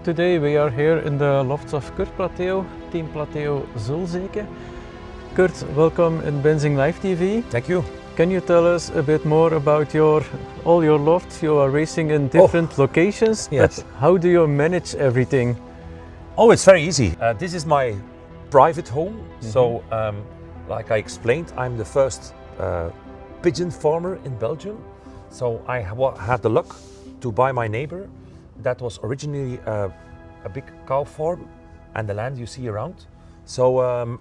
Today we are here in the lofts of Kurt Platteeuw, Team Platteeuw Zulzeke. Kurt, welcome in BENZING Live TV. Thank you. Can you tell us a bit more about all your lofts? You are racing in different locations, yes. But how do you manage everything? Oh, it's very easy. This is my private home. So, like I explained, I'm the first pigeon farmer in Belgium. So I had the luck to buy my neighbor. That was originally a big cow farm and the land you see around. So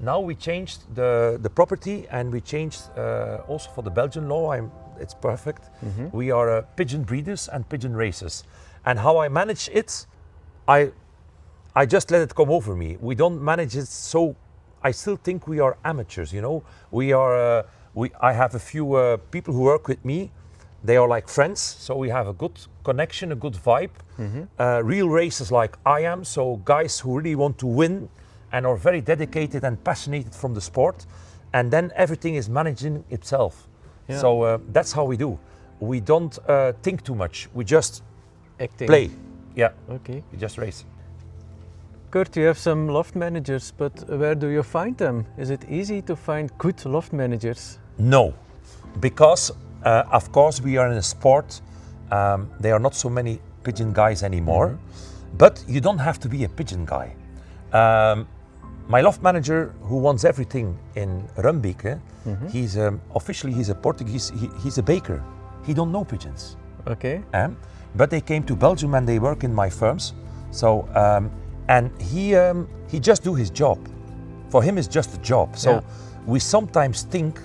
now we changed the property and we changed also for the Belgian law. It's perfect. We are pigeon breeders and pigeon racers. And how I manage it, I just let it come over me. We don't manage it, so I still think we are amateurs, you know. I have a few people who work with me. They are like friends, so we have a good connection, a good vibe. Real racers like I am, so guys who really want to win and are very dedicated and passionate from the sport. And then everything is managing itself. Yeah. So that's how we do. We don't think too much. We just play. Yeah. Okay. We just race. Kurt, you have some loft managers, but where do you find them? Is it easy to find good loft managers? No, because of course we are in a sport. There are not so many pigeon guys anymore, but you don't have to be a pigeon guy. My loft manager, who wants everything in Rumbeek, he's officially he's a Portuguese. He's a baker. He don't know pigeons. Okay. But they came to Belgium and they work in my firms. So and he just do his job. For him, it's just a job. So we sometimes think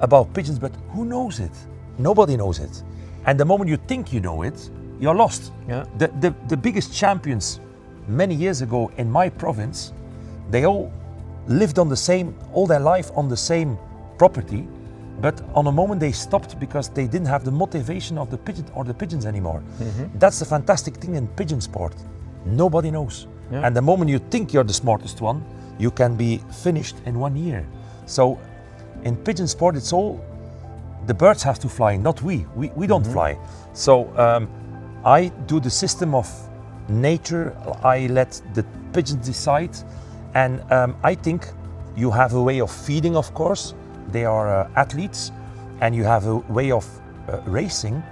about pigeons, but who knows it? Nobody knows it. And the moment you think you know it, you're lost. Yeah. The biggest champions many years ago in my province, they all lived on the same, all their life on the same property, but on a moment they stopped because they didn't have the motivation of the pigeon or the pigeons anymore. That's the fantastic thing in pigeon sport. Nobody knows. Yeah. And the moment you think you're the smartest one, you can be finished in 1 year. So in pigeon sport, it's all, the birds have to fly, not we don't fly. So I do the system of nature. I let the pigeons decide. And I think you have a way of feeding, of course. They are athletes and you have a way of racing,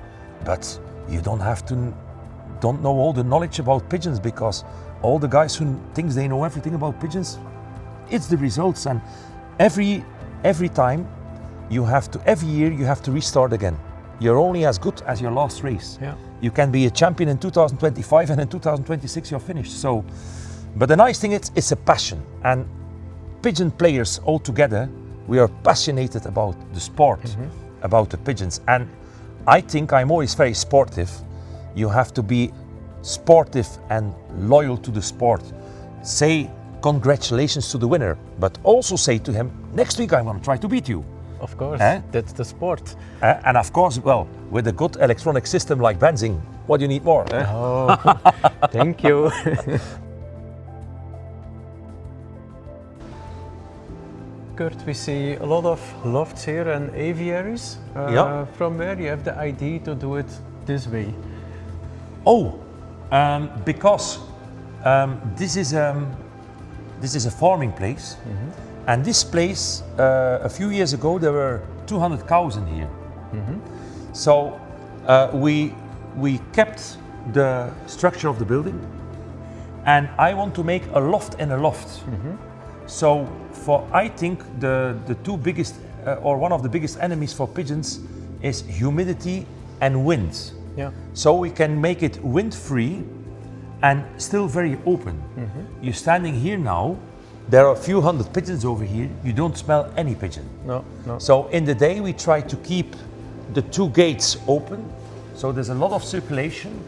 but you don't know all the knowledge about pigeons, because all the guys who think they know everything about pigeons, it's the results. And every time every year you have to restart again. You're only as good as your last race. Yeah. You can be a champion in 2025 and in 2026 you're finished. So, but the nice thing is it's a passion, and pigeon players all together, we are passionate about the sport, about the pigeons. And I think I'm always very sportive. You have to be sportive and loyal to the sport. Say congratulations to the winner, but also say to him, next week I'm going to try to beat you. Of course, that's the sport. And of course, well, with a good electronic system like BENZING, what do you need more? Oh, thank you. Kurt, we see a lot of lofts here and aviaries. From where you have the idea to do it this way? Oh, because this is a farming place, and this place a few years ago there were 200 cows in here. So we kept the structure of the building, and I want to make a loft in a loft. So I think the two biggest or one of the biggest enemies for pigeons is humidity and wind. Yeah. So we can make it wind-free and still very open. You're standing here now, there are a few hundred pigeons over here, you don't smell any pigeon. No. So in the day we try to keep the two gates open, so there's a lot of circulation.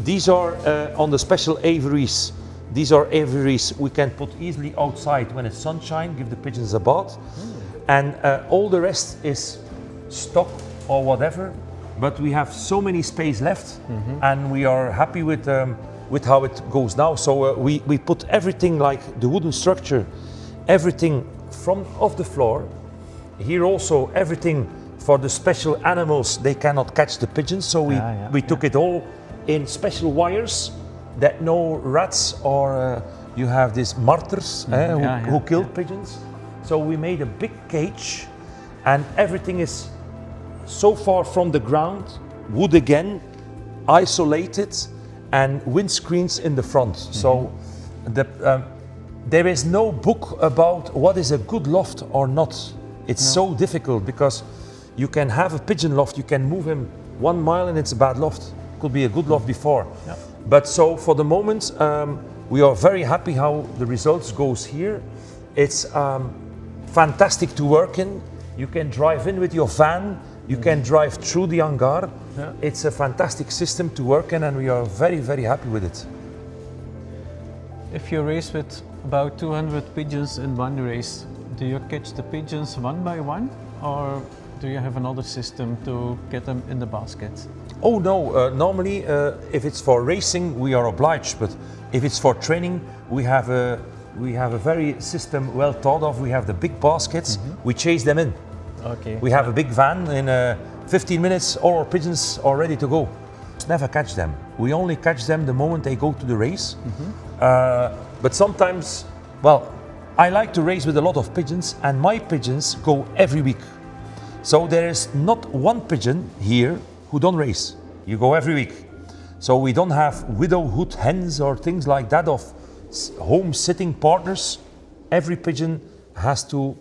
These are on the special aviaries. These are aviaries we can put easily outside when it's sunshine, give the pigeons a bath. And all the rest is stock or whatever. But we have so many space left, and we are happy with how it goes now. So we put everything, like the wooden structure, everything from off the floor. Here also everything for the special animals, they cannot catch the pigeons. So we took it all in special wires that no rats or you have these martyrs who killed pigeons. So we made a big cage, and everything is so far from the ground, wood again, isolated, and windscreens in the front. So there is no book about what is a good loft or not. It's so difficult because you can have a pigeon loft, you can move him 1 mile and it's a bad loft. Could be a good loft before. Yep. But so for the moment, we are very happy how the results goes here. It's fantastic to work in. You can drive in with your van, you can drive through the hangar. Yeah. It's a fantastic system to work in, and we are very, very happy with it. If you race with about 200 pigeons in one race, do you catch the pigeons one by one, or do you have another system to get them in the basket? Oh no, normally if it's for racing we are obliged, but if it's for training we have a very system well thought of. We have the big baskets, we chase them in. Okay. We have a big van, in 15 minutes all our pigeons are ready to go. Never catch them. We only catch them the moment they go to the race. But sometimes, well, I like to race with a lot of pigeons, and my pigeons go every week. So there is not one pigeon here who don't race. You go every week. So we don't have widowhood hens or things like that of home sitting partners. Every pigeon has to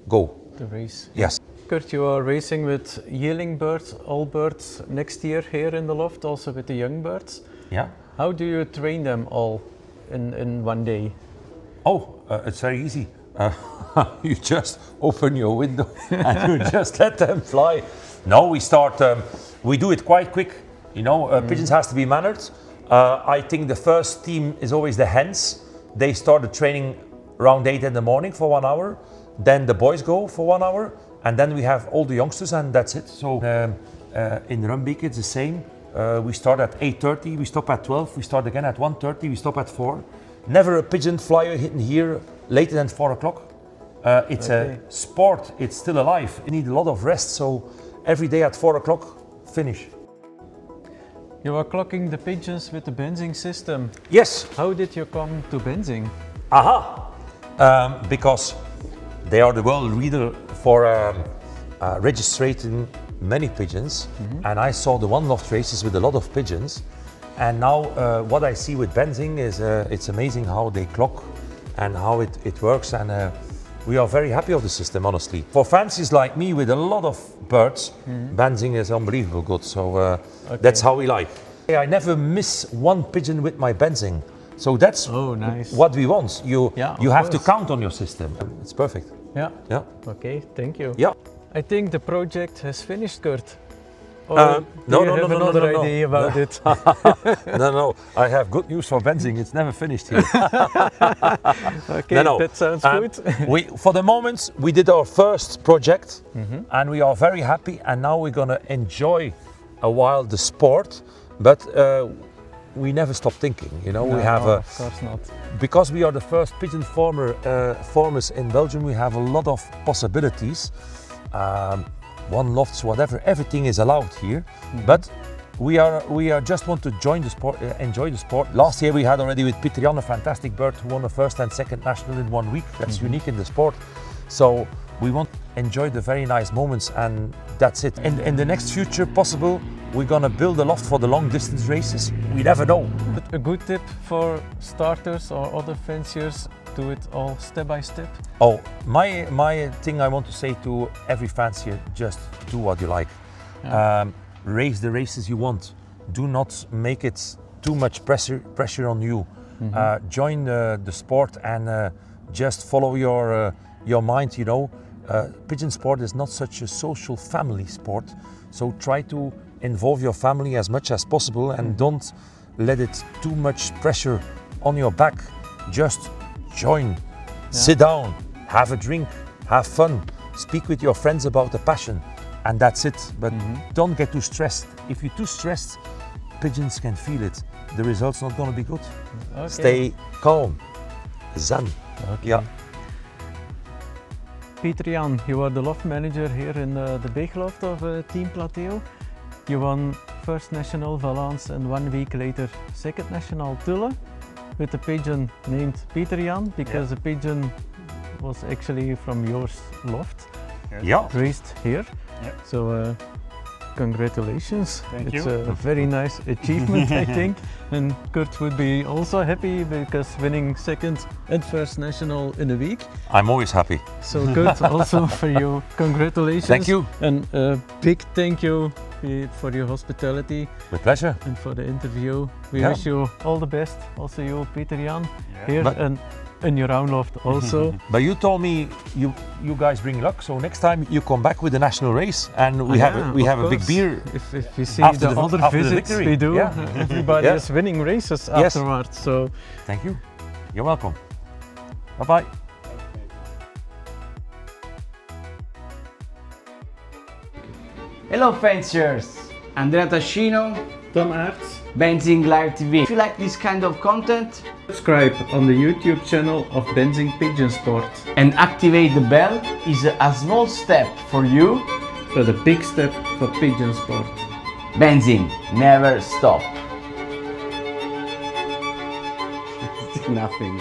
go. The race. Yes. Kurt, you are racing with yearling birds, all birds next year here in the loft, also with the young birds. Yeah. How do you train them all in one day? Oh, it's very easy. You just open your window and you just let them fly. No, we do it quite quick. You know, pigeons has to be mannered. I think the first team is always the hens. They start the training around 8 in the morning for 1 hour. Then the boys go for 1 hour, and then we have all the youngsters, and that's it. So in Rumbeek it's the same. We start at 8:30, we stop at 12, we start again at 1:30, we stop at 4. Never a pigeon flyer hitting here later than 4 o'clock. It's a sport, it's still alive. You need a lot of rest, so every day at 4 o'clock, finish. You are clocking the pigeons with the benzing system. Yes. How did you come to benzing? Because they are the world leader for registering many pigeons, and I saw the one loft races with a lot of pigeons, and now what I see with benzing is it's amazing how they clock and how it works, and we are very happy of the system, honestly. For fanciers like me with a lot of birds, benzing is unbelievable good, so that's how we like. I never miss one pigeon with my benzing, so that's nice. what we want. You have to count on your system. It's perfect. Yeah. Yeah. Okay, thank you. Yeah. I think the project has finished, Kurt. No, another idea about it? No, I have good news for benzing. It's never finished here. Okay, that sounds good. For the moment, we did our first project, and we are very happy. And now we're gonna enjoy a while the sport, but we never stop thinking. You know, we have of course not. Because we are the first pigeon farmers in Belgium. We have a lot of possibilities. One lofts, whatever, everything is allowed here. But we just want to join the sport, enjoy the sport. Last year we had already with Pigeon a fantastic bird who won the first and second national in 1 week. That's unique in the sport. So we want to enjoy the very nice moments, and that's it. In the next future possible, we're gonna build a loft for the long distance races. We never know. But a good tip for starters or other fanciers: do it all step by step. Oh, my thing I want to say to every fancier: just do what you like. Race the races you want. Do not make it too much pressure on you. Join the sport and just follow your mind. You know, pigeon sport is not such a social family sport, so try to involve your family as much as possible, and don't let it too much pressure on your back. Just join, sit down, have a drink, have fun, speak with your friends about the passion, and that's it. But don't get too stressed. If you're too stressed, pigeons can feel it. The result's not going to be good. Okay. Stay calm, zen. Okay. Yeah. Pigeon, you are the loft manager here in the big loft of Team Platteeuw. You won first national Valence and 1 week later second national Tulle with a pigeon named Pigeon because the pigeon was actually from yours Loft, Yeah. raised here. Yeah. So congratulations. Thank It's you. a very nice achievement I think, and Kurt would be also happy because winning second and first national in a week. I'm always happy. So Kurt, also for you, congratulations. Thank you. And a big thank you for your hospitality With pleasure. and for the interview. We Yeah. wish you all the best. Also you, Peter Jan, Yeah. here But- and in your own loft also. But you told me you guys bring luck, so next time you come back with the national race and we have a big beer. If you see after the the- other after the visits victory. we do, Yeah. everybody Yeah. is winning races Yes. afterwards. So Thank you. You're welcome. Bye bye. Hello fanciers, Andrea Tascino, Tom Aerts, BENZING Live TV. If you like this kind of content subscribe on the YouTube channel of Benzing Pigeon Sport. and activate the bell is a small step for you. But a big step for pigeon sport. Benzing, never stop. Nothing.